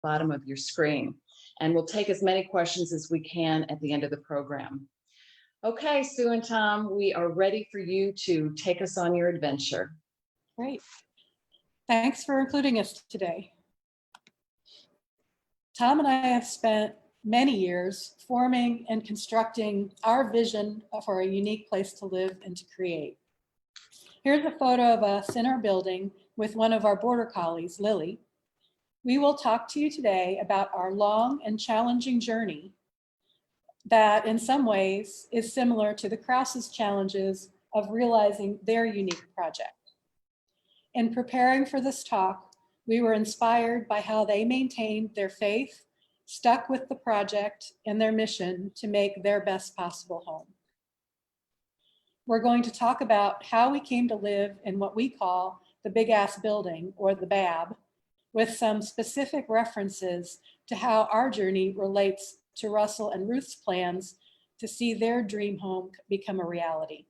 bottom of your screen. And we'll take as many questions as we can at the end of the program. Okay, Sue and Tom, we are ready for you to take us on your adventure. Great. Thanks for including us today. Tom and I have spent many years forming and constructing our vision for a unique place to live and to create. Here's a photo of us in our building with one of our border collies, Lily. We will talk to you today about our long and challenging journey that in some ways is similar to the Kraus's challenges of realizing their unique project. In preparing for this talk, we were inspired by how they maintained their faith, stuck with the project and their mission to make their best possible home. We're going to talk about how we came to live in what we call the Big Ass Building, or the BAB, with some specific references to how our journey relates to Russell and Ruth's plans to see their dream home become a reality.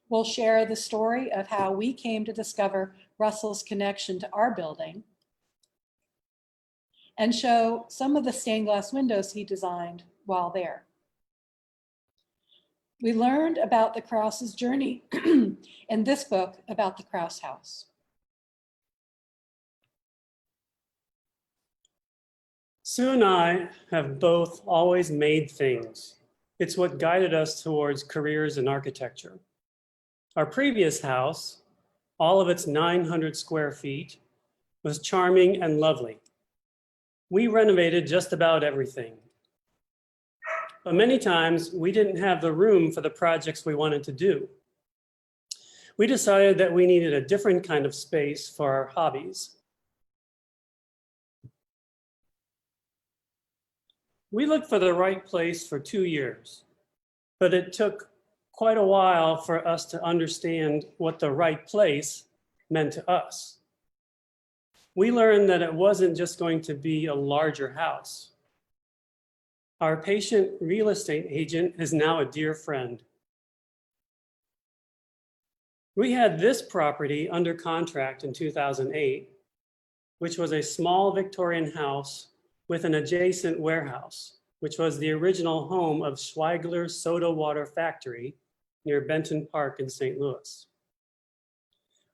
We'll share the story of how we came to discover Russell's connection to our building and show some of the stained glass windows he designed while there. We learned about the Kraus's journey in this book about the Kraus house. Sue and I have both always made things. It's what guided us towards careers in architecture. Our previous house, all of its 900 square feet, was charming and lovely. We renovated just about everything. But many times we didn't have the room for the projects we wanted to do. We decided that we needed a different kind of space for our hobbies. We looked for the right place for 2 years, but it took quite a while for us to understand what the right place meant to us. We learned that it wasn't just going to be a larger house. Our patient real estate agent is now a dear friend. We had this property under contract in 2008, which was a small Victorian house with an adjacent warehouse, which was the original home of Schweigler's Soda Water Factory near Benton Park in St. Louis.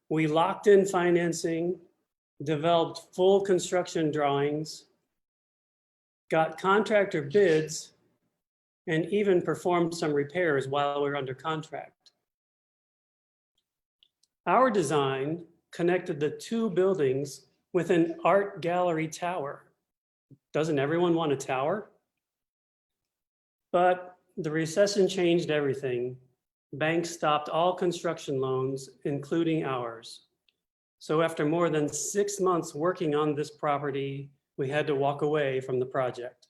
We locked in financing, developed full construction drawings, got contractor bids, and even performed some repairs while we were under contract. Our design connected the two buildings with an art gallery tower. Doesn't everyone want a tower? But the recession changed everything. Banks stopped all construction loans, including ours. So after more than 6 months working on this property, we had to walk away from the project.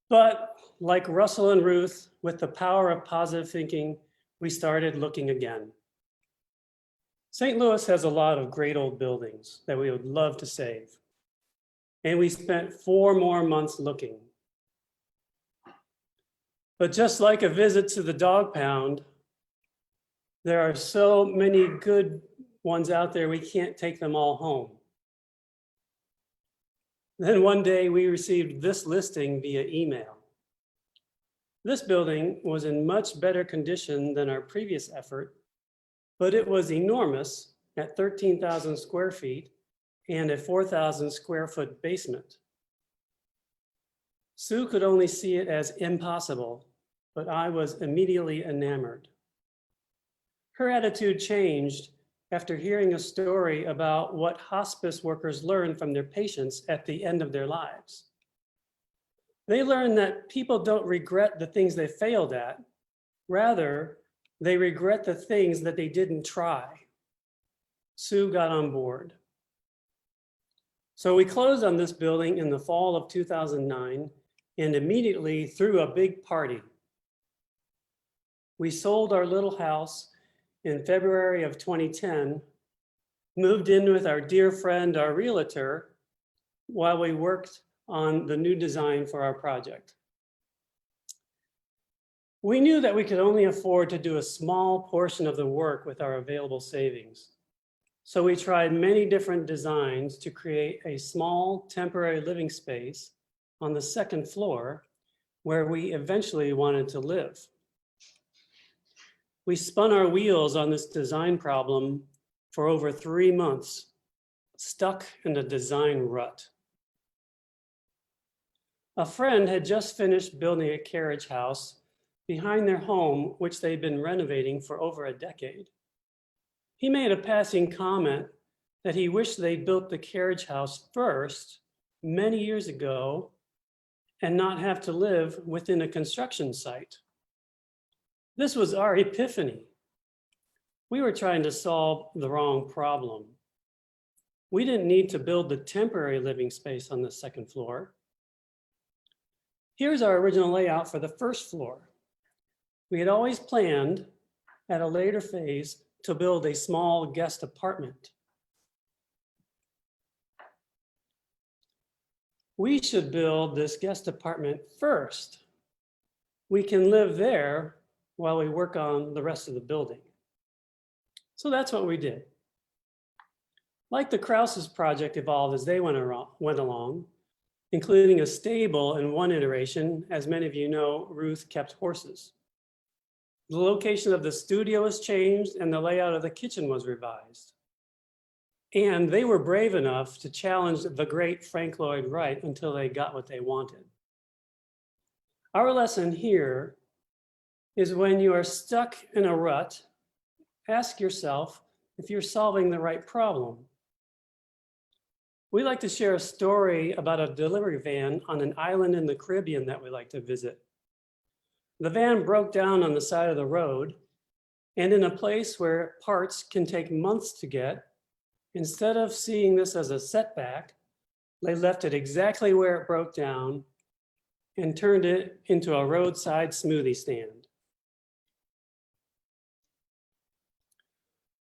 But like Russell and Ruth, with the power of positive thinking, we started looking again. St. Louis has a lot of great old buildings that we would love to save. And we spent 4 more months looking. But just like a visit to the dog pound, there are so many good ones out there, we can't take them all home. Then one day we received this listing via email. This building was in much better condition than our previous effort, but it was enormous at 13,000 square feet and a 4,000 square foot basement. Sue could only see it as impossible, but I was immediately enamored. Her attitude changed after hearing a story about what hospice workers learn from their patients at the end of their lives. They learn that people don't regret the things they failed at. Rather, they regret the things that they didn't try. Sue got on board. So we closed on this building in the fall of 2009 and immediately threw a big party. We sold our little house in February of 2010, moved in with our dear friend, our realtor, while we worked on the new design for our project. We knew that we could only afford to do a small portion of the work with our available savings. So we tried many different designs to create a small temporary living space on the second floor where we eventually wanted to live. We spun our wheels on this design problem for over 3 months, stuck in a design rut. A friend had just finished building a carriage house behind their home, which they'd been renovating for over a decade. He made a passing comment that he wished they'd built the carriage house first many years ago and not have to live within a construction site. This was our epiphany. We were trying to solve the wrong problem. We didn't need to build the temporary living space on the second floor. Here's our original layout for the first floor. We had always planned at a later phase to build a small guest apartment. We should build this guest apartment first. We can live there while we work on the rest of the building. So that's what we did. Like the Kraus's project evolved as they went along, including a stable in one iteration. As many of you know, Ruth kept horses. The location of the studio was changed and the layout of the kitchen was revised. And they were brave enough to challenge the great Frank Lloyd Wright until they got what they wanted. Our lesson here is when you are stuck in a rut, ask yourself if you're solving the right problem. We like to share a story about a delivery van on an island in the Caribbean that we like to visit. The van broke down on the side of the road, and in a place where parts can take months to get, instead of seeing this as a setback, they left it exactly where it broke down and turned it into a roadside smoothie stand.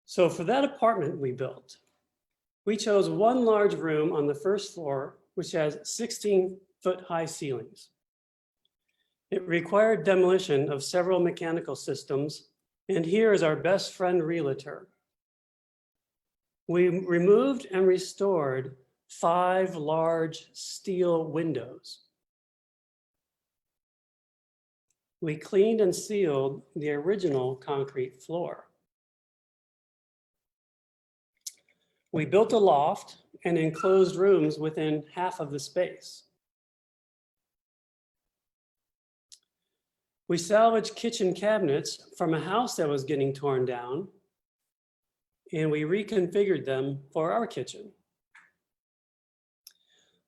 So for that apartment we built, we chose one large room on the first floor, which has 16-foot-high ceilings. It required demolition of several mechanical systems, and here is our best friend realtor. We removed and restored 5 large steel windows. We cleaned and sealed the original concrete floor. We built a loft and enclosed rooms within half of the space. We salvaged kitchen cabinets from a house that was getting torn down, and we reconfigured them for our kitchen.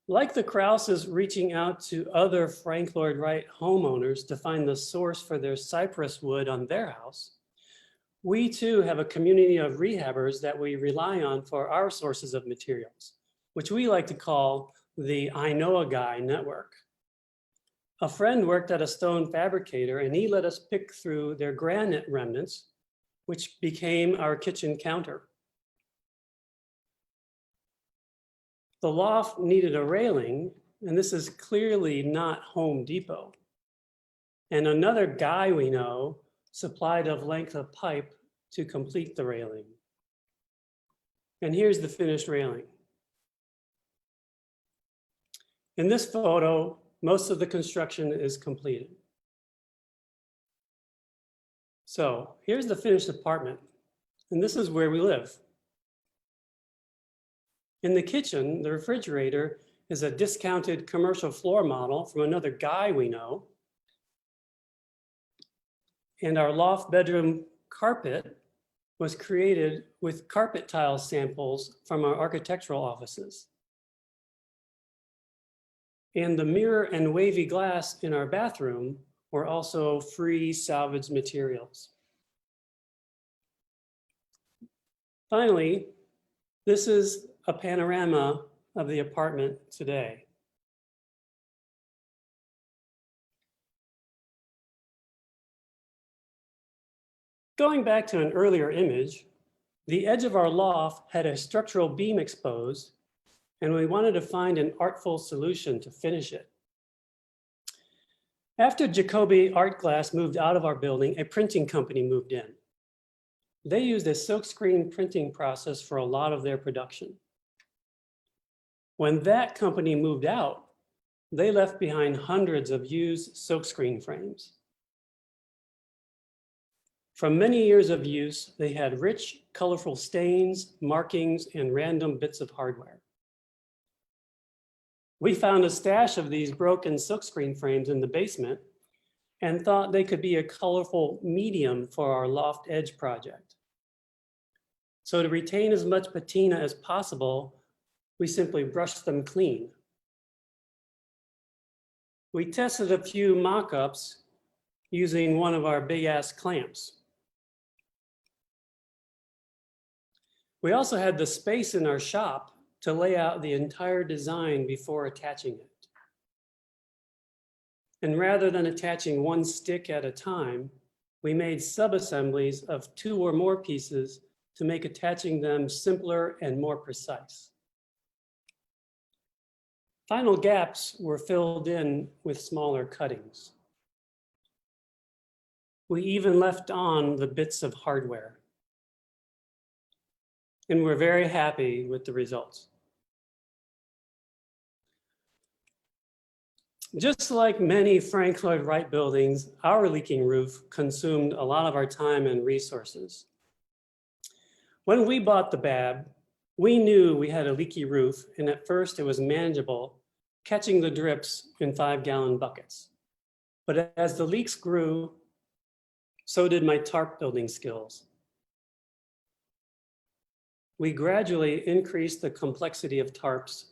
Like the Krauses reaching out to other Frank Lloyd Wright homeowners to find the source for their cypress wood on their house, we too have a community of rehabbers that we rely on for our sources of materials, which we like to call the I Know a Guy network. A friend worked at a stone fabricator and he let us pick through their granite remnants, which became our kitchen counter. The loft needed a railing, and this is clearly not Home Depot. And another guy we know supplied a length of pipe to complete the railing. And here's the finished railing. In this photo, most of the construction is completed. So here's the finished apartment, and this is where we live. In the kitchen, the refrigerator is a discounted commercial floor model from another guy we know. And our loft bedroom carpet was created with carpet tile samples from our architectural offices. And the mirror and wavy glass in our bathroom were also free salvaged materials. Finally, this is a panorama of the apartment today. Going back to an earlier image, the edge of our loft had a structural beam exposed, and we wanted to find an artful solution to finish it. After Jacoby Art Glass moved out of our building, a printing company moved in. They used a silkscreen printing process for a lot of their production. When that company moved out, they left behind hundreds of used silkscreen frames. From many years of use, they had rich, colorful stains, markings, and random bits of hardware. We found a stash of these broken silkscreen frames in the basement and thought they could be a colorful medium for our loft edge project. So to retain as much patina as possible, we simply brushed them clean. We tested a few mock-ups using one of our big-ass clamps. We also had the space in our shop to lay out the entire design before attaching it. And rather than attaching one stick at a time, we made sub-assemblies of 2 or more pieces to make attaching them simpler and more precise. Final gaps were filled in with smaller cuttings. We even left on the bits of hardware. And we're very happy with the results. Just like many Frank Lloyd Wright buildings, our leaking roof consumed a lot of our time and resources. When we bought the BAB, we knew we had a leaky roof, and at first it was manageable, catching the drips in 5-gallon buckets. But as the leaks grew, so did my tarp building skills. We gradually increased the complexity of tarps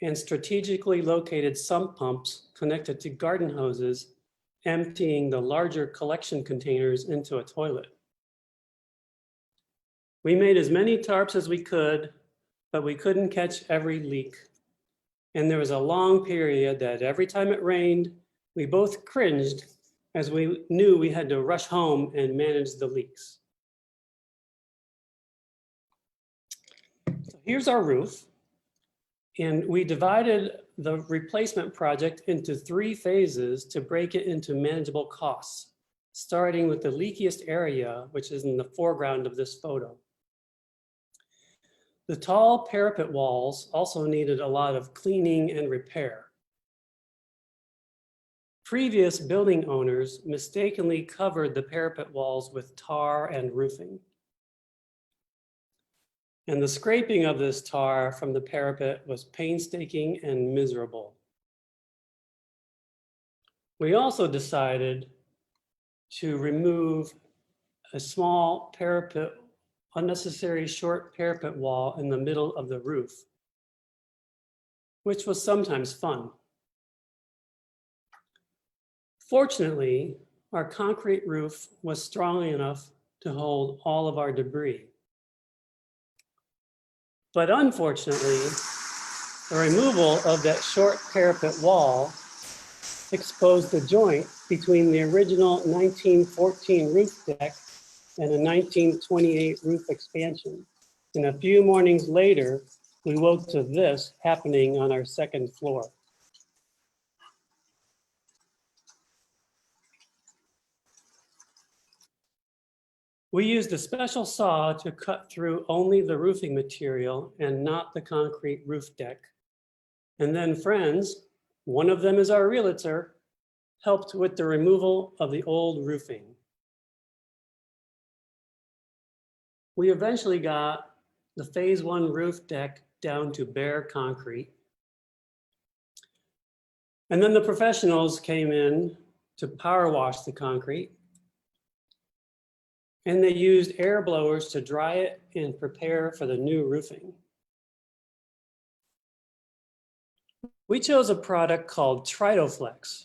and strategically located sump pumps connected to garden hoses, emptying the larger collection containers into a toilet. We made as many tarps as we could, but we couldn't catch every leak. And there was a long period that every time it rained, we both cringed as we knew we had to rush home and manage the leaks. So here's our roof. And we divided the replacement project into 3 phases to break it into manageable costs, starting with the leakiest area, which is in the foreground of this photo. The tall parapet walls also needed a lot of cleaning and repair. Previous building owners mistakenly covered the parapet walls with tar and roofing. And the scraping of this tar from the parapet was painstaking and miserable. We also decided to remove a small parapet, unnecessary short parapet wall in the middle of the roof, which was sometimes fun. Fortunately, our concrete roof was strong enough to hold all of our debris. But unfortunately, the removal of that short parapet wall exposed the joint between the original 1914 roof deck and a 1928 roof expansion. And a few mornings later, we woke to this happening on our 2nd floor. We used a special saw to cut through only the roofing material and not the concrete roof deck. And then friends, one of them is our realtor, helped with the removal of the old roofing. We eventually got the phase 1 roof deck down to bare concrete. And then the professionals came in to power wash the concrete. And they used air blowers to dry it and prepare for the new roofing. We chose a product called Tritoflex,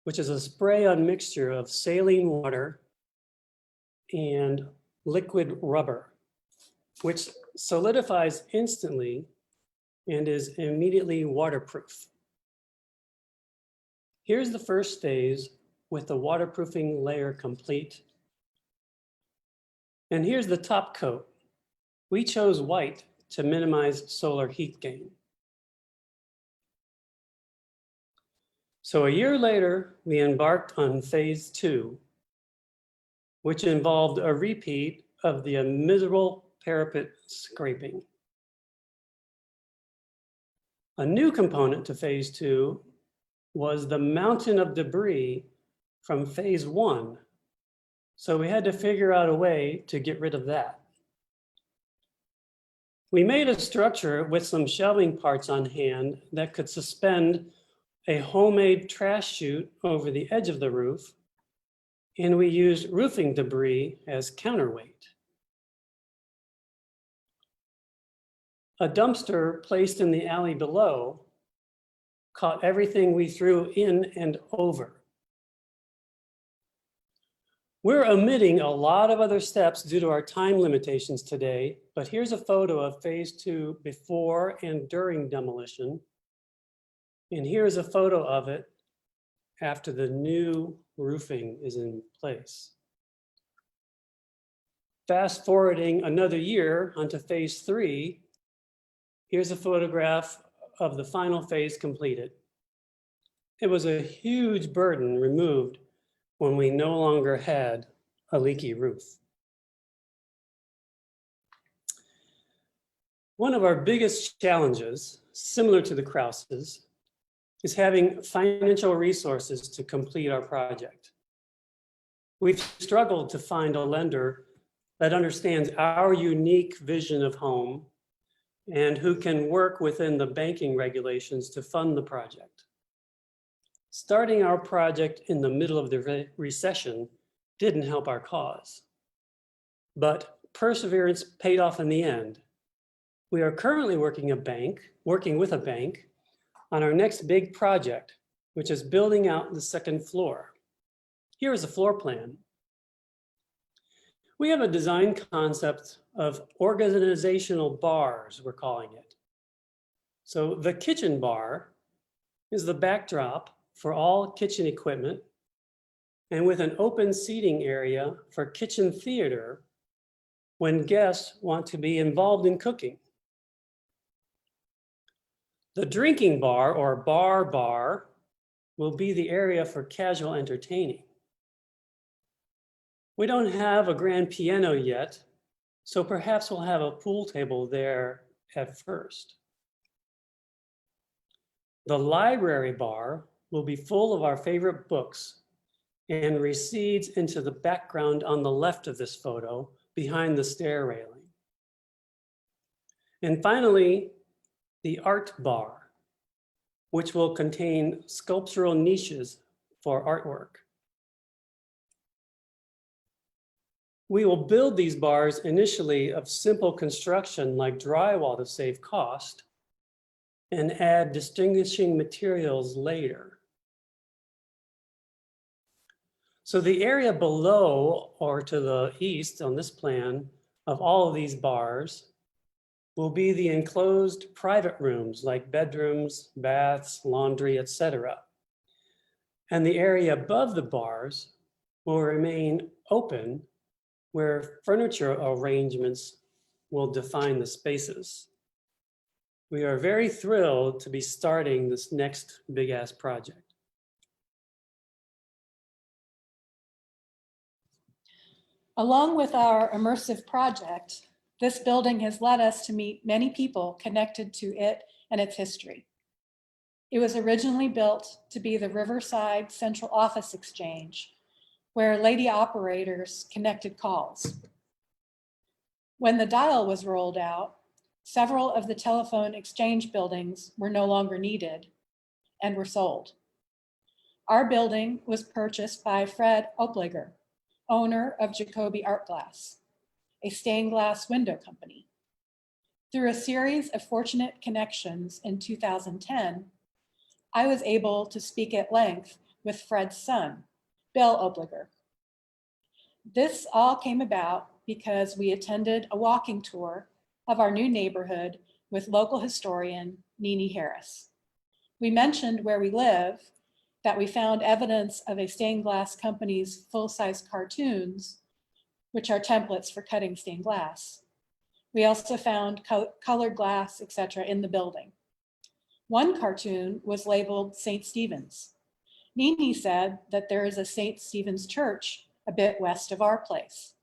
which is a spray-on mixture of saline water and liquid rubber, which solidifies instantly and is immediately waterproof. Here's the first phase with the waterproofing layer complete. And here's the top coat. We chose white to minimize solar heat gain. So a year later, we embarked on phase 2, which involved a repeat of the miserable parapet scraping. A new component to phase 2 was the mountain of debris from phase 1. So we had to figure out a way to get rid of that. We made a structure with some shelving parts on hand that could suspend a homemade trash chute over the edge of the roof, and we used roofing debris as counterweight. A dumpster placed in the alley below caught everything we threw in and over. We're omitting a lot of other steps due to our time limitations today, but here's a photo of phase 2 before and during demolition. And here's a photo of it after the new roofing is in place. Fast forwarding another year onto phase 3, here's a photograph of the final phase completed. It was a huge burden removed when we no longer had a leaky roof. One of our biggest challenges, similar to the Krauses, is having financial resources to complete our project. We've struggled to find a lender that understands our unique vision of home and who can work within the banking regulations to fund the project. Starting our project in the middle of the recession didn't help our cause, but perseverance paid off in the end. We are currently working with a bank on our next big project, which is building out the second floor. Here is a floor plan. We have a design concept of organizational bars, we're calling it. So the kitchen bar is the backdrop for all kitchen equipment, and with an open seating area for kitchen theater when guests want to be involved in cooking. The drinking bar, or bar, will be the area for casual entertaining. We don't have a grand piano yet, so perhaps we'll have a pool table there at first. The library bar will be full of our favorite books and recedes into the background on the left of this photo behind the stair railing. And finally, the art bar, which will contain sculptural niches for artwork. We will build these bars initially of simple construction like drywall to save cost and add distinguishing materials later. So the area below or to the east on this plan of all of these bars will be the enclosed private rooms like bedrooms, baths, laundry, etc. And the area above the bars will remain open where furniture arrangements will define the spaces. We are very thrilled to be starting this next big ass project. Along with our immersive project, this building has led us to meet many people connected to it and its history. It was originally built to be the Riverside Central Office Exchange, where lady operators connected calls. When the dial was rolled out, several of the telephone exchange buildings were no longer needed and were sold. Our building was purchased by Fred Obliger, owner of Jacoby Art Glass, a stained glass window company. Through a series of fortunate connections in 2010, I was able to speak at length with Fred's son, Bill Obliger. This all came about because we attended a walking tour of our new neighborhood with local historian Nene Harris. We mentioned where we live, that we found evidence of a stained glass company's full-size cartoons, which are templates for cutting stained glass. We also found colored glass, etc., in the building. One cartoon was labeled St. Stephen's. Nene said that there is a St. Stephen's church a bit west of our place.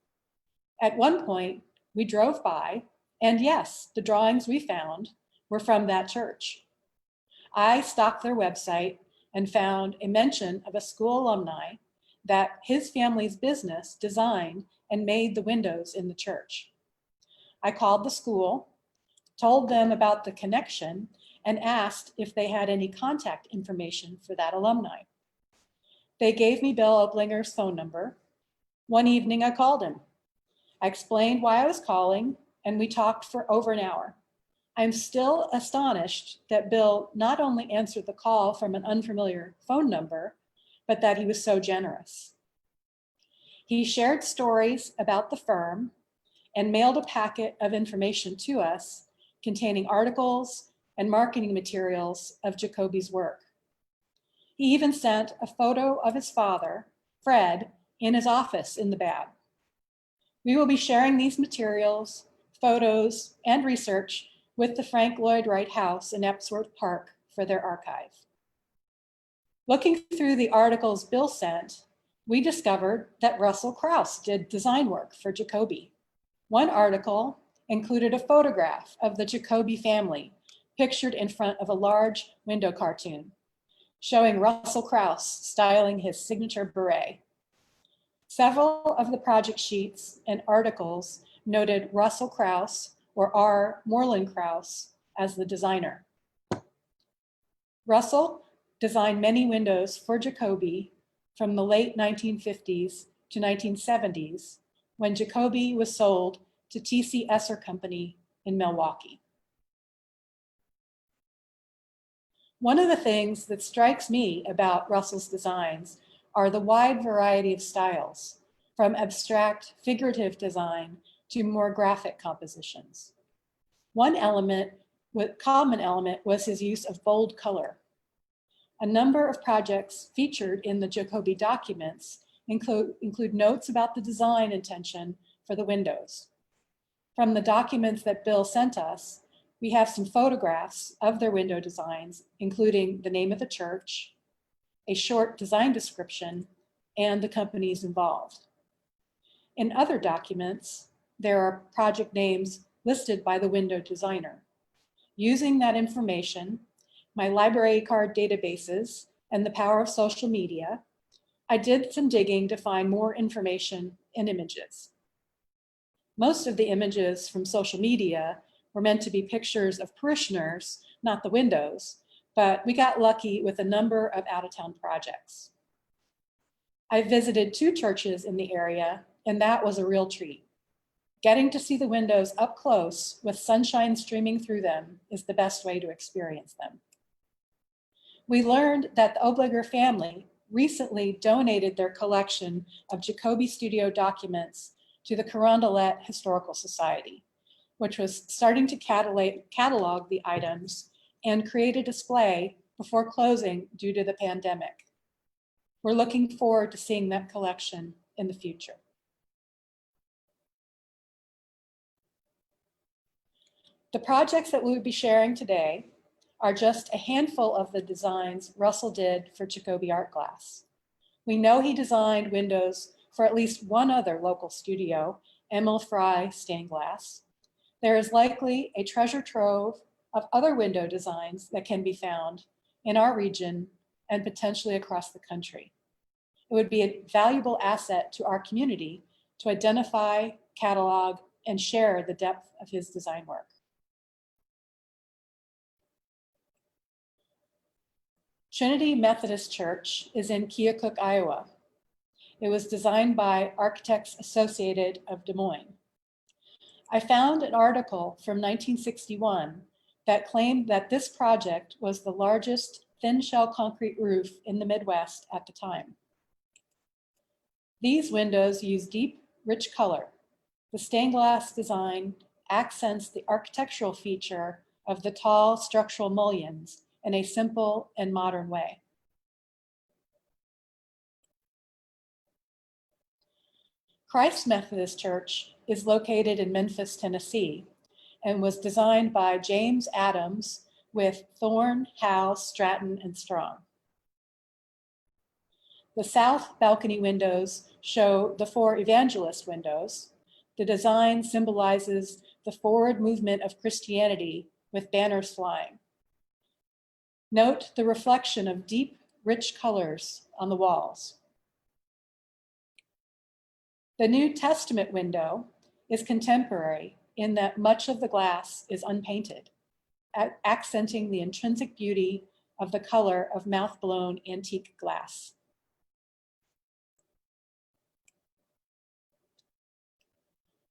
At one point, we drove by, and yes, the drawings we found were from that church. I stalked their website and found a mention of a school alumni that his family's business designed and made the windows in the church. I called the school, told them about the connection, and asked if they had any contact information for that alumni. They gave me Bill Oblinger's phone number. One evening I called him. I explained why I was calling, and we talked for over an hour. I'm still astonished that Bill not only answered the call from an unfamiliar phone number, but that he was so generous. He shared stories about the firm and mailed a packet of information to us containing articles and marketing materials of Jacoby's work. He even sent a photo of his father, Fred, in his office in the bag. We will be sharing these materials, photos, and research with the Frank Lloyd Wright House in Epsworth Park for their archive. Looking through the articles Bill sent, we discovered that Russell Kraus did design work for Jacoby. One article included a photograph of the Jacoby family pictured in front of a large window cartoon, showing Russell Kraus styling his signature beret. Several of the project sheets and articles noted Russell Kraus or R. Moreland Kraus as the designer. Russell designed many windows for Jacoby from the late 1950s to 1970s, when Jacoby was sold to T.C. Esser Company in Milwaukee. One of the things that strikes me about Russell's designs are the wide variety of styles, from abstract figurative design to more graphic compositions. One common element was his use of bold color. A number of projects featured in the Jacoby documents include notes about the design intention for the windows. From the documents that Bill sent us, we have some photographs of their window designs, including the name of the church, a short design description, and the companies involved. In other documents, there are project names listed by the window designer. Using that information, my library card databases, and the power of social media, I did some digging to find more information and images. Most of the images from social media were meant to be pictures of parishioners, not the windows, but we got lucky with a number of out-of-town projects. I visited 2 churches in the area, and that was a real treat. Getting to see the windows up close with sunshine streaming through them is the best way to experience them. We learned that the Oblinger family recently donated their collection of Jacoby Studio documents to the Carondelet Historical Society, which was starting to catalog the items and create a display before closing due to the pandemic. We're looking forward to seeing that collection in the future. The projects that we will be sharing today are just a handful of the designs Russell did for Jacoby Art Glass. We know he designed windows for at least one other local studio, Emil Frey Stained Glass. There is likely a treasure trove of other window designs that can be found in our region and potentially across the country. It would be a valuable asset to our community to identify, catalog, and share the depth of his design work. Trinity Methodist Church is in Keokuk, Iowa. It was designed by Architects Associated of Des Moines. I found an article from 1961 that claimed that this project was the largest thin shell concrete roof in the Midwest at the time. These windows use deep, rich color. The stained glass design accents the architectural feature of the tall structural mullions in a simple and modern way. Christ Methodist Church is located in Memphis, Tennessee, and was designed by James Adams with Thorne, Howe, Stratton, and Strong. The south balcony windows show the 4 evangelist windows. The design symbolizes the forward movement of Christianity with banners flying. Note the reflection of deep, rich colors on the walls. The New Testament window is contemporary in that much of the glass is unpainted, accenting the intrinsic beauty of the color of mouth-blown antique glass.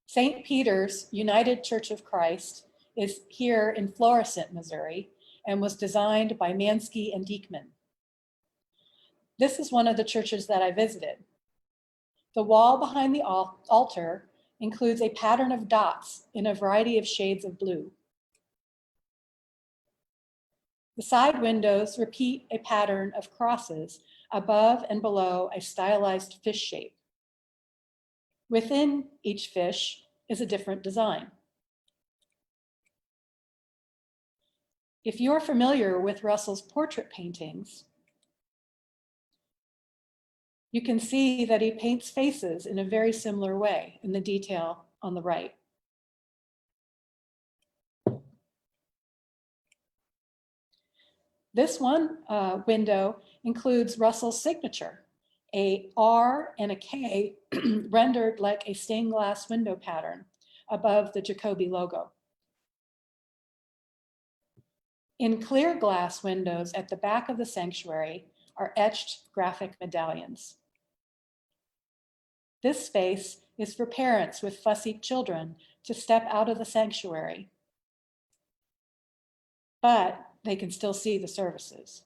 St. Peter's United Church of Christ is here in Florissant, Missouri, and was designed by Mansky and Diekman. This is one of the churches that I visited. The wall behind the altar includes a pattern of dots in a variety of shades of blue. The side windows repeat a pattern of crosses above and below a stylized fish shape. Within each fish is a different design. If you're familiar with Russell's portrait paintings, you can see that he paints faces in a very similar way in the detail on the right. This one window includes Russell's signature, a R and a K rendered like a stained glass window pattern above the Jacoby logo. In clear glass windows at the back of the sanctuary are etched graphic medallions. This space is for parents with fussy children to step out of the sanctuary, but they can still see the services.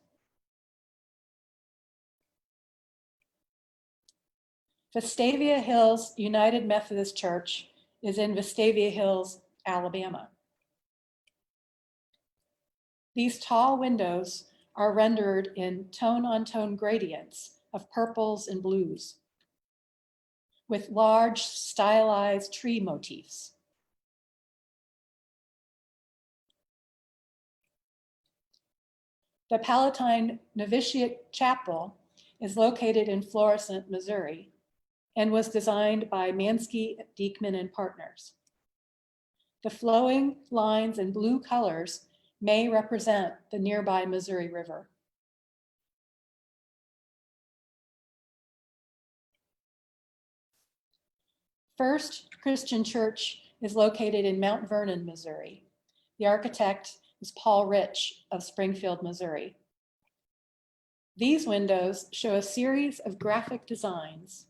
Vestavia Hills United Methodist Church is in Vestavia Hills, Alabama. These tall windows are rendered in tone-on-tone gradients of purples and blues, with large stylized tree motifs. The Palatine Novitiate Chapel is located in Florissant, Missouri, and was designed by Mansky, Diekman, and Partners. The flowing lines and blue colors may represent the nearby Missouri River. First Christian Church is located in Mount Vernon, Missouri. The architect is Paul Rich of Springfield, Missouri. These windows show a series of graphic designs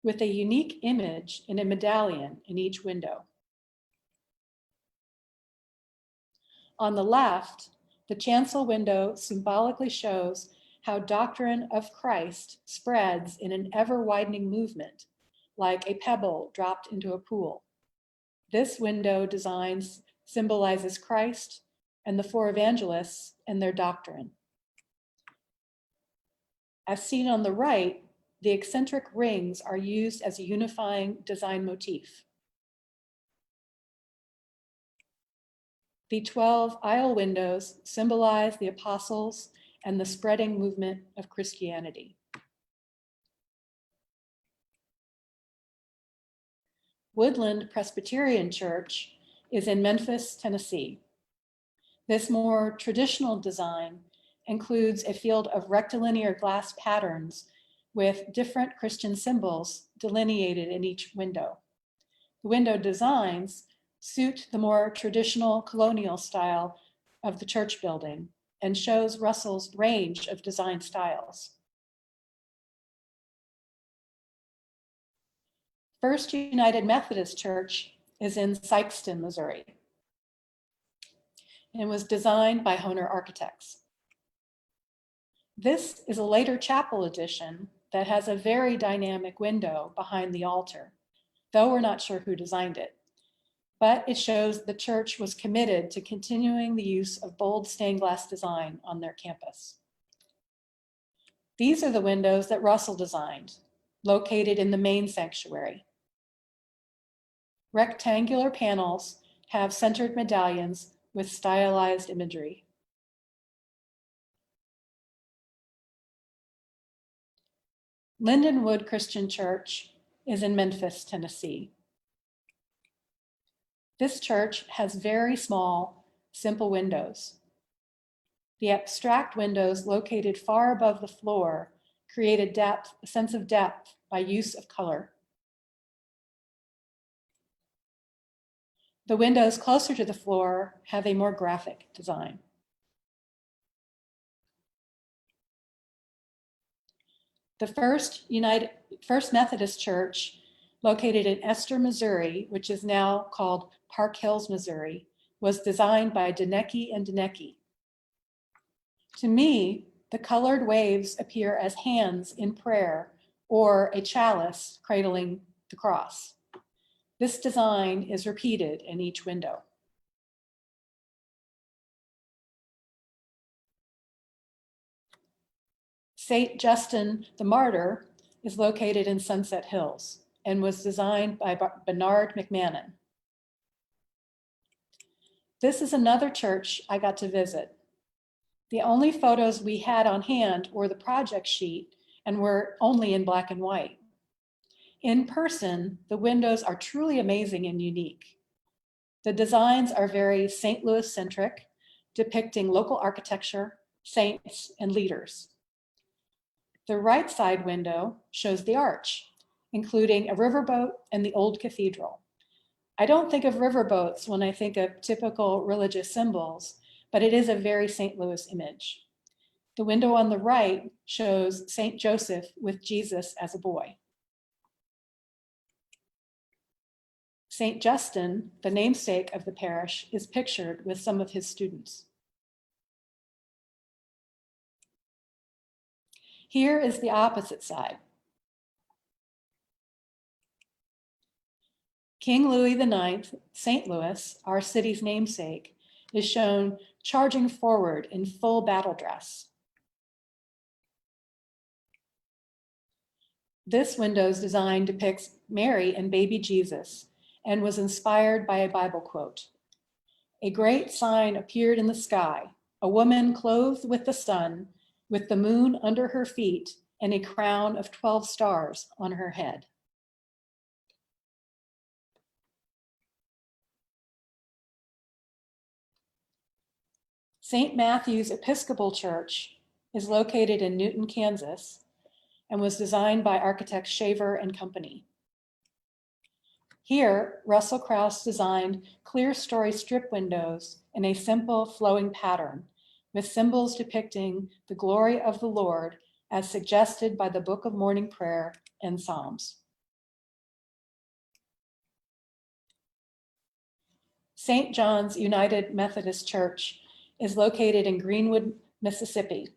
with a unique image in a medallion in each window. On the left, the chancel window symbolically shows how doctrine of Christ spreads in an ever-widening movement, like a pebble dropped into a pool. This window design symbolizes Christ and the four evangelists and their doctrine. As seen on the right, the eccentric rings are used as a unifying design motif. The 12 aisle windows symbolize the apostles and the spreading movement of Christianity. Woodland Presbyterian Church is in Memphis, Tennessee. This more traditional design includes a field of rectilinear glass patterns with different Christian symbols delineated in each window. The window designs suit the more traditional colonial style of the church building and shows Russell's range of design styles. First United Methodist Church is in Sikeston, Missouri, and was designed by Hohner Architects. This is a later chapel addition that has a very dynamic window behind the altar, though we're not sure who designed it. But it shows the church was committed to continuing the use of bold stained glass design on their campus. These are the windows that Russell designed, located in the main sanctuary. Rectangular panels have centered medallions with stylized imagery. Lindenwood Christian Church is in Memphis, Tennessee. This church has very small, simple windows. The abstract windows located far above the floor create a sense of depth by use of color. The windows closer to the floor have a more graphic design. The First Methodist Church, located in Esther, Missouri, which is now called Park Hills, Missouri, was designed by Denecke and Denecke. To me, the colored waves appear as hands in prayer or a chalice cradling the cross. This design is repeated in each window. St. Justin the Martyr is located in Sunset Hills and was designed by Bernard McMahon. This is another church I got to visit. The only photos we had on hand were the project sheet and were only in black and white. In person, the windows are truly amazing and unique. The designs are very St. Louis centric, depicting local architecture, saints, and leaders. The right side window shows the arch, including a riverboat and the old cathedral. I don't think of riverboats when I think of typical religious symbols, but it is a very St. Louis image. The window on the right shows St. Joseph with Jesus as a boy. St. Justin, the namesake of the parish, is pictured with some of his students. Here is the opposite side. King Louis IX, St. Louis, our city's namesake, is shown charging forward in full battle dress. This window's design depicts Mary and baby Jesus and was inspired by a Bible quote. A great sign appeared in the sky, a woman clothed with the sun, with the moon under her feet and a crown of 12 stars on her head. St. Matthew's Episcopal Church is located in Newton, Kansas, and was designed by architect Shaver and Company. Here, Russell Kraus designed clear story strip windows in a simple flowing pattern with symbols depicting the glory of the Lord as suggested by the Book of Morning Prayer and Psalms. St. John's United Methodist Church is located in Greenwood, Mississippi.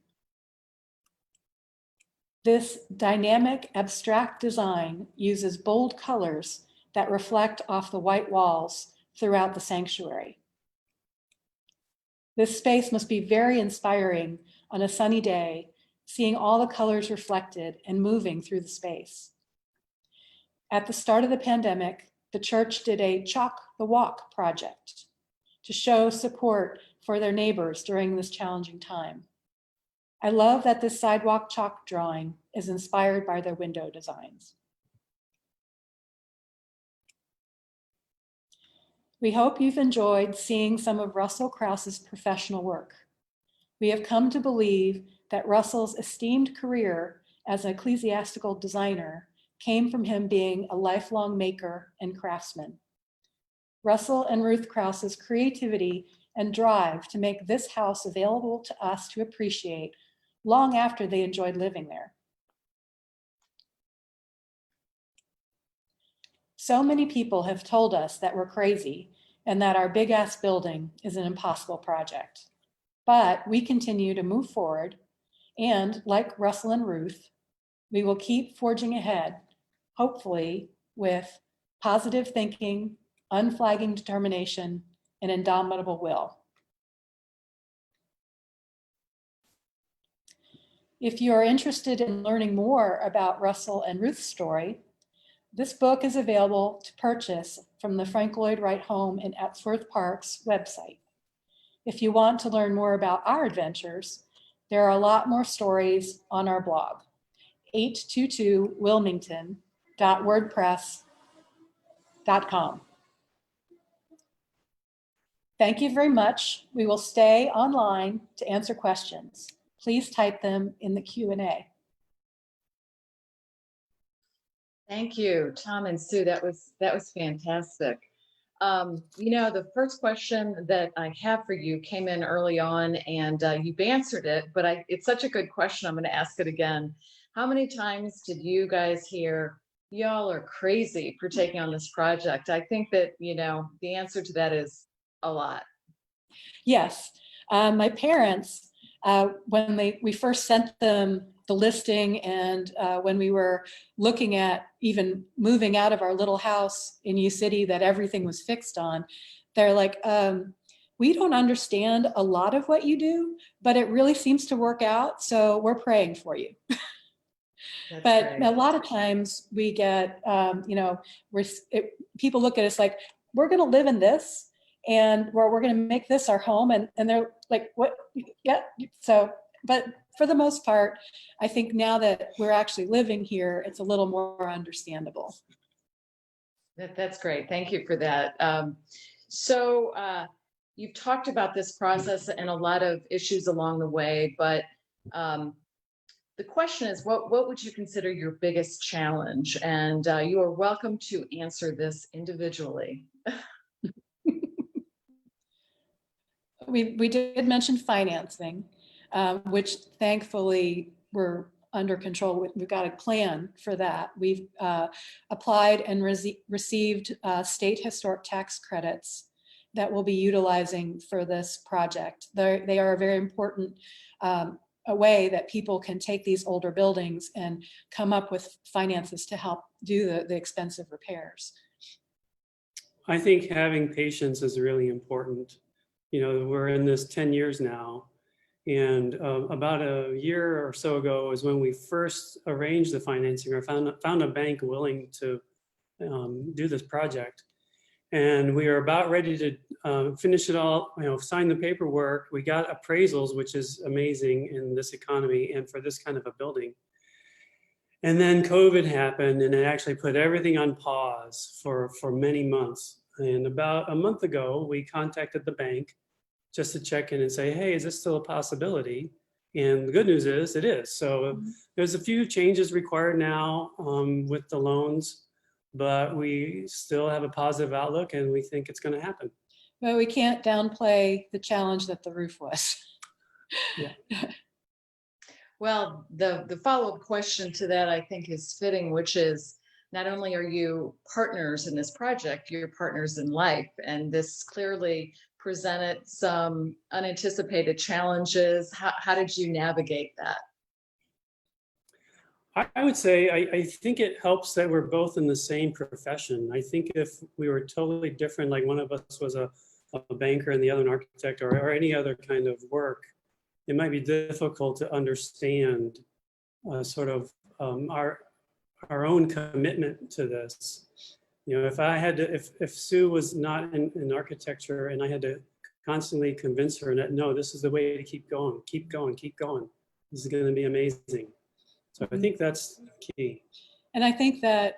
This dynamic, abstract design uses bold colors that reflect off the white walls throughout the sanctuary. This space must be very inspiring on a sunny day, seeing all the colors reflected and moving through the space. At the start of the pandemic, the church did a Chalk the Walk project to show support for their neighbors during this challenging time. I love that this sidewalk chalk drawing is inspired by their window designs. We hope you've enjoyed seeing some of Russell Kraus's professional work. We have come to believe that Russell's esteemed career as an ecclesiastical designer came from him being a lifelong maker and craftsman. Russell and Ruth Kraus's creativity and drive to make this house available to us to appreciate long after they enjoyed living there. So many people have told us that we're crazy and that our big ass building is an impossible project. But we continue to move forward, and like Russell and Ruth, we will keep forging ahead, hopefully with positive thinking, unflagging determination, and indomitable will. If you are interested in learning more about Russell and Ruth's story, this book is available to purchase from the Frank Lloyd Wright Home in Epworth Park's website. If you want to learn more about our adventures, there are a lot more stories on our blog, 822wilmington.wordpress.com. Thank you very much. We will stay online to answer questions. Please type them in the Q&A. Thank you, Tom and Sue. That was fantastic. You know, the first question that I have for you came in early on, and you've answered it, but it's such a good question. I'm going to ask it again. How many times did you guys hear, y'all are crazy for taking on this project? I think that, you know, the answer to that is a lot. Yes, my parents, when we first sent them the listing, and when we were looking at even moving out of our little house in U City that everything was fixed on, they're like, we don't understand a lot of what you do, but it really seems to work out, so we're praying for you. That's But great. a lot of times we get, you know, people look at us like, we're going to live in this, and we're going to make this our home. And they're like, what? Yeah. So, but for the most part, I think now that we're actually living here, it's a little more understandable. That's great. Thank you for that. So you've talked about this process and a lot of issues along the way, but the question is, what would you consider your biggest challenge? And you are welcome to answer this individually. We did mention financing, which thankfully we're under control. We've got a plan for that. We've applied and received state historic tax credits that we'll be utilizing for this project. They are a very important a way that people can take these older buildings and come up with finances to help do the expensive repairs. I think having patience is really important. You know, we're in this 10 years now, and about a year or so ago is when we first arranged the financing, or found a bank willing to do this project. And we are about ready to finish it all, you know, sign the paperwork. We got appraisals, which is amazing in this economy and for this kind of a building. And then COVID happened, and it actually put everything on pause for many months. And about a month ago, we contacted the bank just to check in and say, hey, is this still a possibility? And the good news is it is. So there's a few changes required now with the loans, but we still have a positive outlook, and we think it's going to happen. But we can't downplay the challenge that the roof was. Yeah. Well, the follow-up question to that, I think, is fitting, which is, not only are you partners in this project, you're partners in life. And this clearly presented some unanticipated challenges. How did you navigate that? I would say, I think it helps that we're both in the same profession. I think if we were totally different, like one of us was a banker and the other an architect, or any other kind of work, it might be difficult to understand sort of our own commitment to this. You know, if I had to, if Sue was not in architecture and I had to constantly convince her that, no, this is the way to keep going, keep going, keep going. This is going to be amazing. So I think that's key. And I think that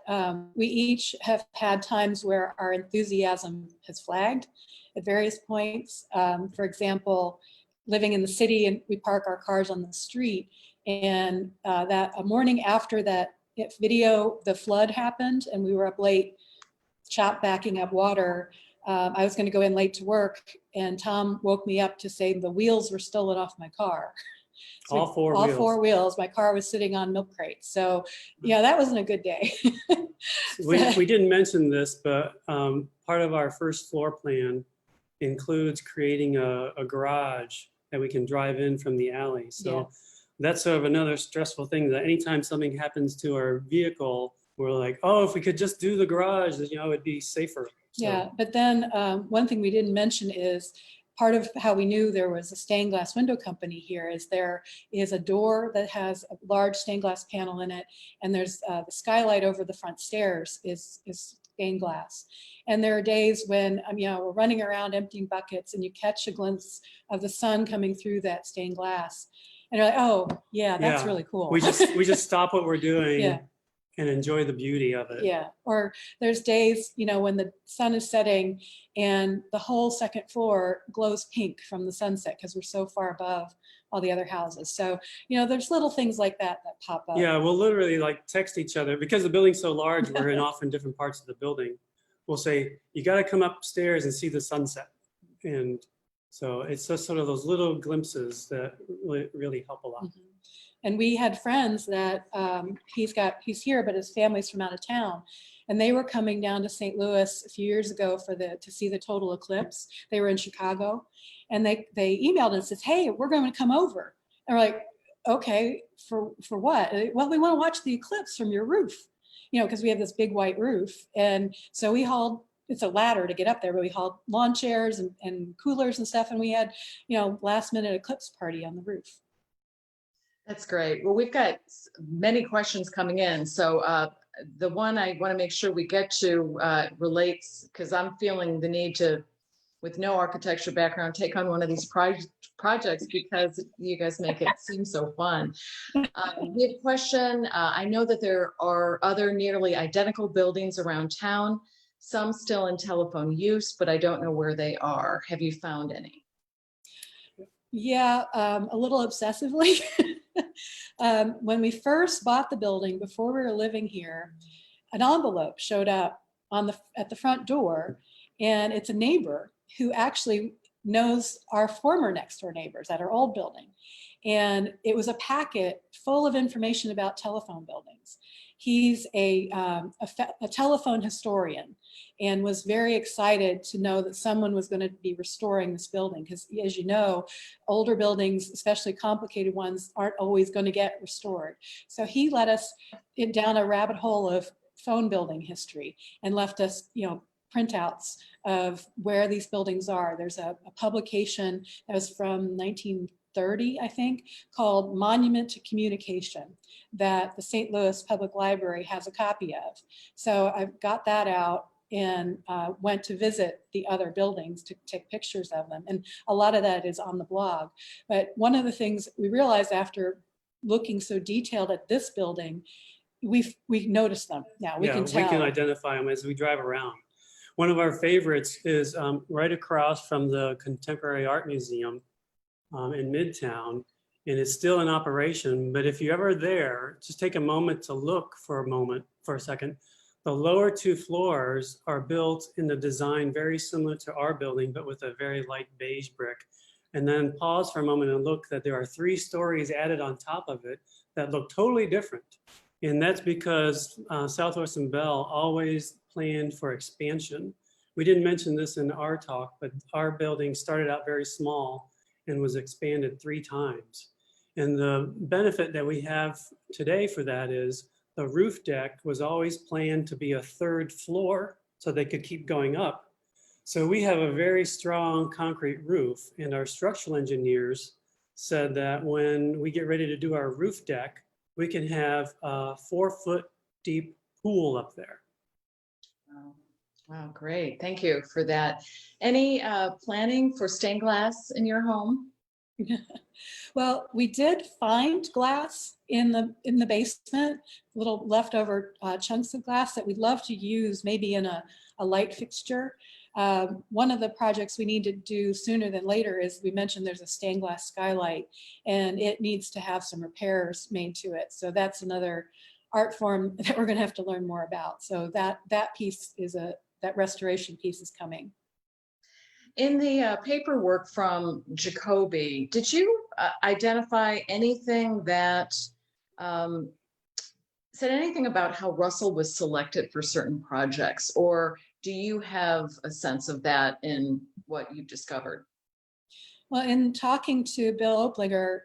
we each have had times where our enthusiasm has flagged at various points. For example, living in the city, and we park our cars on the street, and that a morning after that video, the flood happened, and we were up late, backing up water. I was going to go in late to work, and Tom woke me up to say the wheels were stolen off my car. So all four wheels. My car was sitting on milk crates. So yeah, that wasn't a good day. we didn't mention this, but part of our first floor plan includes creating a garage that we can drive in from the alley. So that's sort of another stressful thing, that anytime something happens to our vehicle, we're like, oh, if we could just do the garage, you know, it'd be safer. So. Yeah, but then one thing we didn't mention is part of how we knew there was a stained glass window company here is there is a door that has a large stained glass panel in it, and there's the skylight over the front stairs is stained glass. And there are days when you know, we're running around emptying buckets, and you catch a glimpse of the sun coming through that stained glass, and you're like, oh yeah, that's really cool. We just stop what we're doing. Yeah. and enjoy the beauty of it. Yeah, or there's days, you know, when the sun is setting and the whole second floor glows pink from the sunset because we're so far above all the other houses. So, you know, there's little things like that that pop up. Yeah, we'll literally like text each other because the building's so large, we're in often different parts of the building. We'll say, you got to come upstairs and see the sunset. And so it's just sort of those little glimpses that really help a lot. Mhm. And we had friends that he's here, but his family's from out of town. And they were coming down to St. Louis a few years ago to see the total eclipse. They were in Chicago, and they emailed and said, "Hey, we're going to come over." And we're like, "Okay, for what?" "Well, we want to watch the eclipse from your roof, you know, because we have this big white roof." And so we hauled. It's a ladder to get up there, but we hauled lawn chairs and coolers and stuff, and we had, you know, last minute eclipse party on the roof. That's great. Well, we've got many questions coming in. So the one I want to make sure we get to relates, because I'm feeling the need to, with no architecture background, take on one of these projects because you guys make it seem so fun. We have a question. I know that there are other nearly identical buildings around town, some still in telephone use, but I don't know where they are. Have you found any? Yeah, a little obsessively. When we first bought the building, before we were living here, an envelope showed up at the front door, and it's a neighbor who actually knows our former next door neighbors at our old building. And it was a packet full of information about telephone buildings. He's a telephone historian and was very excited to know that someone was going to be restoring this building because, as you know, older buildings, especially complicated ones, aren't always going to get restored. So he led us down a rabbit hole of phone building history and left us, you know, printouts of where these buildings are. There's a publication that was from 1930, I think, called Monument to Communication that the St. Louis Public Library has a copy of. So I've got that out and went to visit the other buildings to take pictures of them. And a lot of that is on the blog. But one of the things we realized after looking so detailed at this building, we noticed them now. We can tell. We can identify them as we drive around. One of our favorites is right across from the Contemporary Art Museum in Midtown, and it's still in operation. But if you're ever there, just take a moment to look for a second. The lower two floors are built in the design very similar to our building, but with a very light beige brick. And then pause for a moment and look that there are 3 stories added on top of it that look totally different. And that's because Southwestern Bell always planned for expansion. We didn't mention this in our talk, but our building started out very small and was expanded 3 times. And the benefit that we have today for that is the roof deck was always planned to be a 3rd floor so they could keep going up. So we have a very strong concrete roof, and our structural engineers said that when we get ready to do our roof deck, we can have a 4-foot deep pool up there. Wow, great. Thank you for that. Any planning for stained glass in your home? Well, we did find glass in the basement, little leftover chunks of glass that we'd love to use maybe in a light fixture. One of the projects we need to do sooner than later is, we mentioned there's a stained glass skylight and it needs to have some repairs made to it. So that's another art form that we're going to have to learn more about. So that piece is that restoration piece is coming. In the paperwork from Jacoby, did you identify anything that said anything about how Russell was selected for certain projects, or do you have a sense of that in what you've discovered? Well, in talking to Bill Oplinger,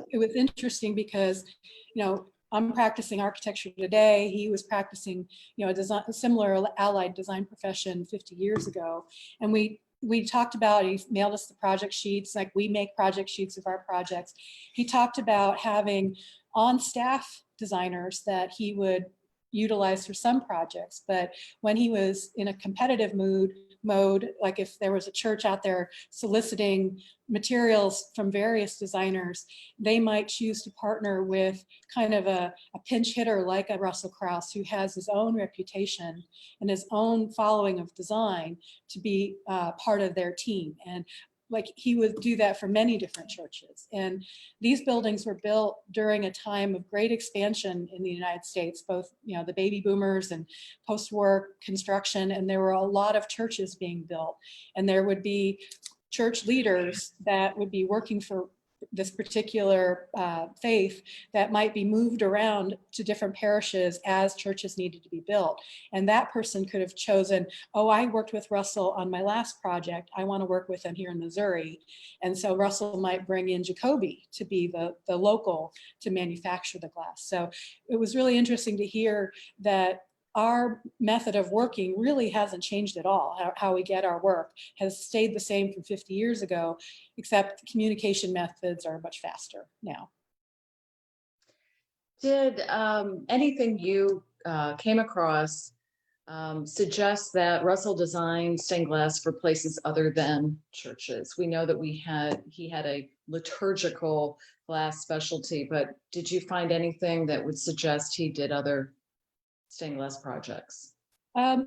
it was interesting because, you know, I'm practicing architecture today. He was practicing, you know, a similar allied design profession 50 years ago. And we talked about, he mailed us the project sheets, like we make project sheets of our projects. He talked about having on-staff designers that he would utilize for some projects, but when he was in a competitive mood mode. Like if there was a church out there soliciting materials from various designers, they might choose to partner with kind of a pinch hitter like a Russell Kraus, who has his own reputation and his own following of design, to be part of their team. And like he would do that for many different churches. And these buildings were built during a time of great expansion in the United States, both, you know, the baby boomers and post-war construction. And there were a lot of churches being built. And there would be church leaders that would be working for this particular faith that might be moved around to different parishes as churches needed to be built. And that person could have chosen, oh, I worked with Russell on my last project, I want to work with him here in Missouri. And so Russell might bring in Jacoby to be the local to manufacture the glass. So it was really interesting to hear that our method of working really hasn't changed at all. How we get our work has stayed the same from 50 years ago, except communication methods are much faster now. Did anything you came across suggest that Russell designed stained glass for places other than churches? We know that he had a liturgical glass specialty, but did you find anything that would suggest he did other stained glass projects? A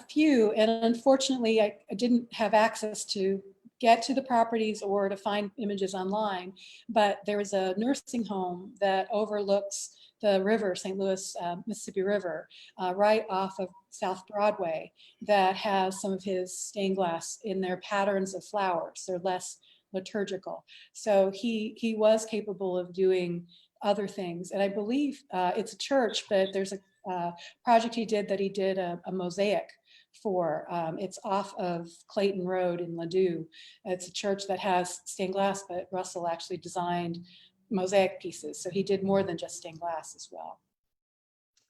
few, and unfortunately I didn't have access to get to the properties or to find images online, but there was a nursing home that overlooks the river, St. Louis, Mississippi River, right off of South Broadway, that has some of his stained glass in their patterns of flowers. They're less liturgical. So he was capable of doing other things. And I believe it's a church, but there's a project he did a mosaic for. It's off of Clayton Road in Ladue. It's a church that has stained glass, but Russell actually designed mosaic pieces. So he did more than just stained glass as well.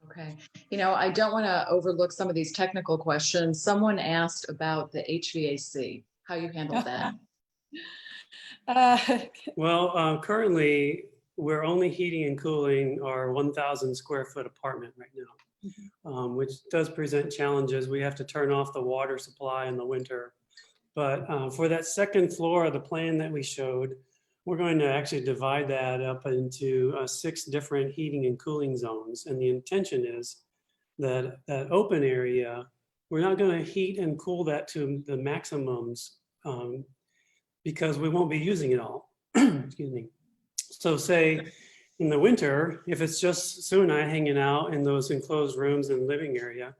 Okay. You know, I don't want to overlook some of these technical questions. Someone asked about the HVAC, how you handle that. Well, currently we're only heating and cooling our 1,000 square foot apartment right now, which does present challenges. We have to turn off the water supply in the winter. But for that second floor of the plan that we showed, we're going to actually divide that up into 6 different heating and cooling zones. And the intention is that that open area, we're not going to heat and cool that to the maximums because we won't be using it all. Excuse me. So say in the winter, if it's just Sue and I hanging out in those enclosed rooms and living area,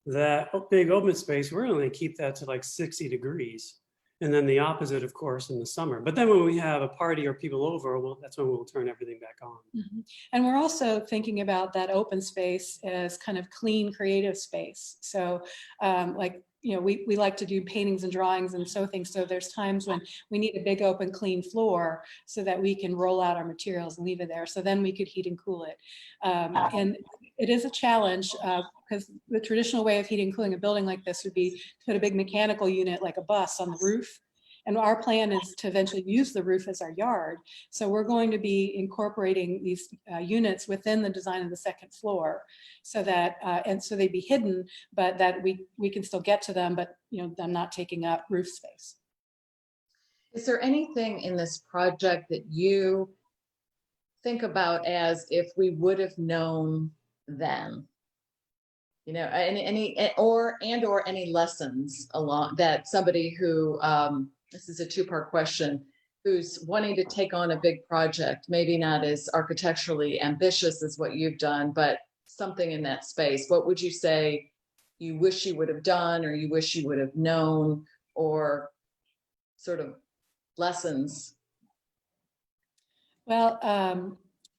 that big open space, we're going to keep that to like 60 degrees. And then the opposite, of course, in the summer. But then when we have a party or people over, well, that's when we'll turn everything back on. Mm-hmm. And we're also thinking about that open space as kind of clean, creative space. So like, you know, we like to do paintings and drawings and sew things. So there's times when we need a big open clean floor so that we can roll out our materials and leave it there. So then we could heat and cool it. And it is a challenge because the traditional way of heating and cooling a building like this would be to put a big mechanical unit like a bus on the roof. And our plan is to eventually use the roof as our yard. So we're going to be incorporating these units within the design of the second floor so that, and so they'd be hidden, but that we can still get to them, but you know, them not taking up roof space. Is there anything in this project that you think about as if we would have known then? You know, any or any lessons along that somebody who, this is a 2-part question, who's wanting to take on a big project, maybe not as architecturally ambitious as what you've done, but something in that space. What would you say you wish you would have done, or you wish you would have known, or sort of lessons? Well,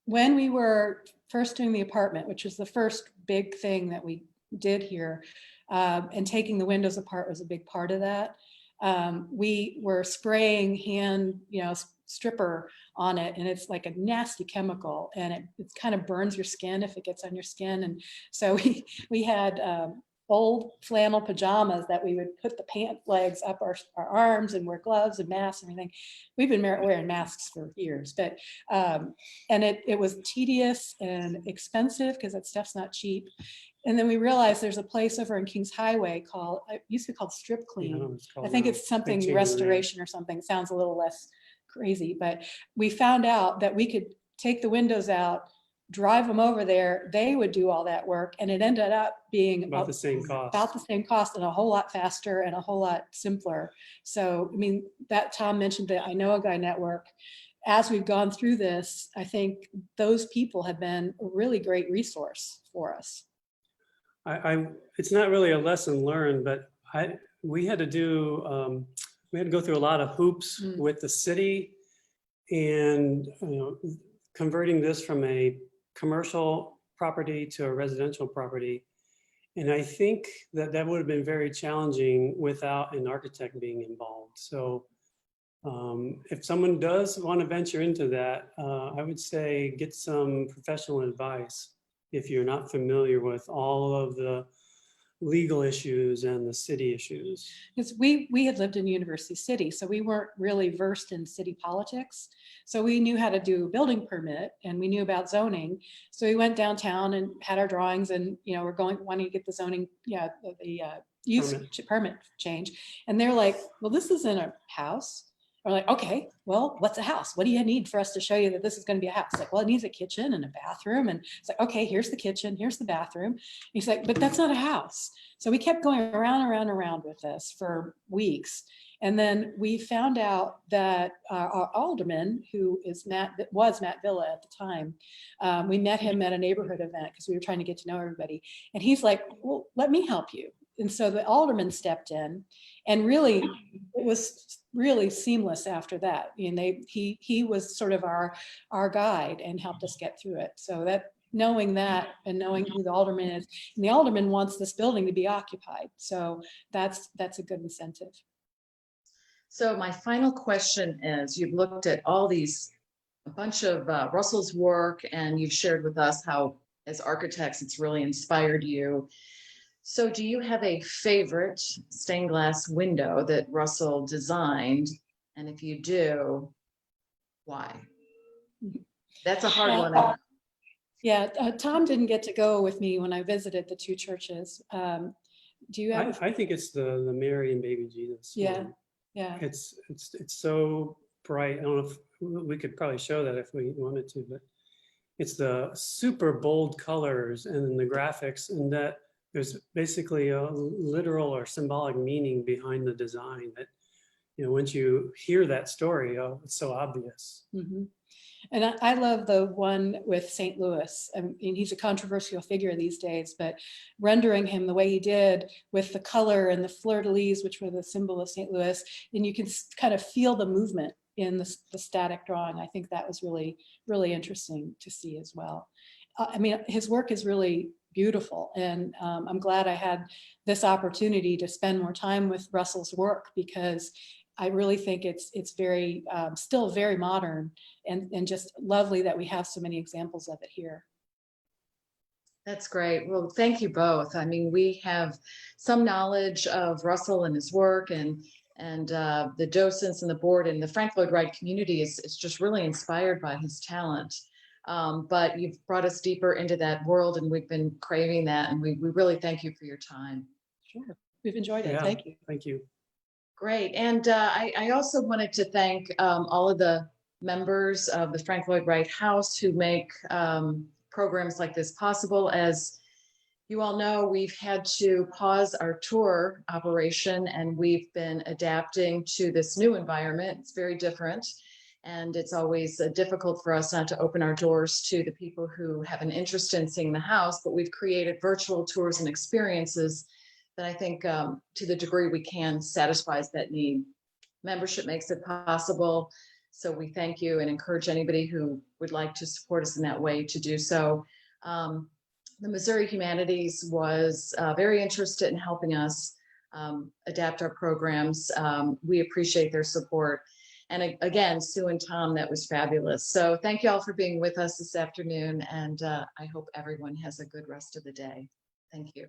when we were first doing the apartment, which was the first big thing that we did here, and taking the windows apart was a big part of that. We were spraying hand, stripper on it, and it's like a nasty chemical, and it kind of burns your skin if it gets on your skin. And so we had old flannel pajamas that we would put the pant legs up our arms and wear gloves and masks and everything. We've been wearing masks for years, but and it was tedious and expensive because that stuff's not cheap. And then we realized there's a place over in Kings Highway called, it used to be called Strip I Clean. don't know what it's called I think now. it's They something changed the name. restoration or something. Sounds a little less crazy, but we found out that we could take the windows out, drive them over there. They would do all that work, and it ended up being About the same cost. about the same cost and a whole lot faster and a whole lot simpler. So, I mean, that Tom mentioned the I Know a Guy network. As we've gone through this, I think those people have been a really great resource for us. It's not really a lesson learned, but we had to go through a lot of hoops with the city, and converting this from a commercial property to a residential property. And I think that would have been very challenging without an architect being involved. So if someone does want to venture into that, I would say get some professional advice if you're not familiar with all of the legal issues and the city issues. Because we had lived in University City, so we weren't really versed in city politics. So we knew how to do a building permit, and we knew about zoning. So we went downtown and had our drawings, and we're wanting to get the zoning, the use permit change. And they're like, well, this isn't a house. We're like, okay, well, what's a house? What do you need for us to show you that this is going to be a house? Like, well, it needs a kitchen and a bathroom. And it's like, okay, here's the kitchen, here's the bathroom. And he's like, but that's not a house. So we kept going around with this for weeks. And then we found out that our alderman, who was Matt Villa at the time, we met him at a neighborhood event because we were trying to get to know everybody. And he's like, well, let me help you. And so the alderman stepped in, and really, it was really seamless after that. He was sort of our guide and helped us get through it. So that, knowing that and knowing who the alderman is, and the alderman wants this building to be occupied. So that's a good incentive. So my final question is, you've looked at a bunch of Russell's work, and you've shared with us how, as architects, it's really inspired you. So do you have a favorite stained glass window that Russell designed? And if you do, why? That's a hard one. Yeah, Tom didn't get to go with me when I visited the two churches. Do you have? I think it's the Mary and Baby Jesus. Yeah, one. yeah. It's so bright. I don't know if we could probably show that if we wanted to, but it's the super bold colors and the graphics, and that there's basically a literal or symbolic meaning behind the design that, once you hear that story, it's so obvious. Mm-hmm. And I love the one with St. Louis. I mean, he's a controversial figure these days, but rendering him the way he did with the color and the fleur-de-lis, which were the symbol of St. Louis, and you can kind of feel the movement in the static drawing. I think that was really, really interesting to see as well. I mean, his work is really beautiful, and I'm glad I had this opportunity to spend more time with Russell's work, because I really think it's very still very modern, and just lovely that we have so many examples of it here. That's great. Well, thank you both. I mean, we have some knowledge of Russell and his work, and the docents and the board and the Frank Lloyd Wright community is just really inspired by his talent. But you've brought us deeper into that world, and we've been craving that, and we really thank you for your time. Sure, we've enjoyed it. Yeah, thank you. Thank you. Great. And I also wanted to thank all of the members of the Frank Lloyd Wright House who make programs like this possible. As you all know, we've had to pause our tour operation, and we've been adapting to this new environment. It's very different, and it's always difficult for us not to open our doors to the people who have an interest in seeing the house, but we've created virtual tours and experiences that I think to the degree we can satisfies that need. Membership makes it possible. So we thank you and encourage anybody who would like to support us in that way to do so. The Missouri Humanities was very interested in helping us adapt our programs. We appreciate their support. And again, Sue and Tom, that was fabulous. So thank you all for being with us this afternoon. And I hope everyone has a good rest of the day. Thank you.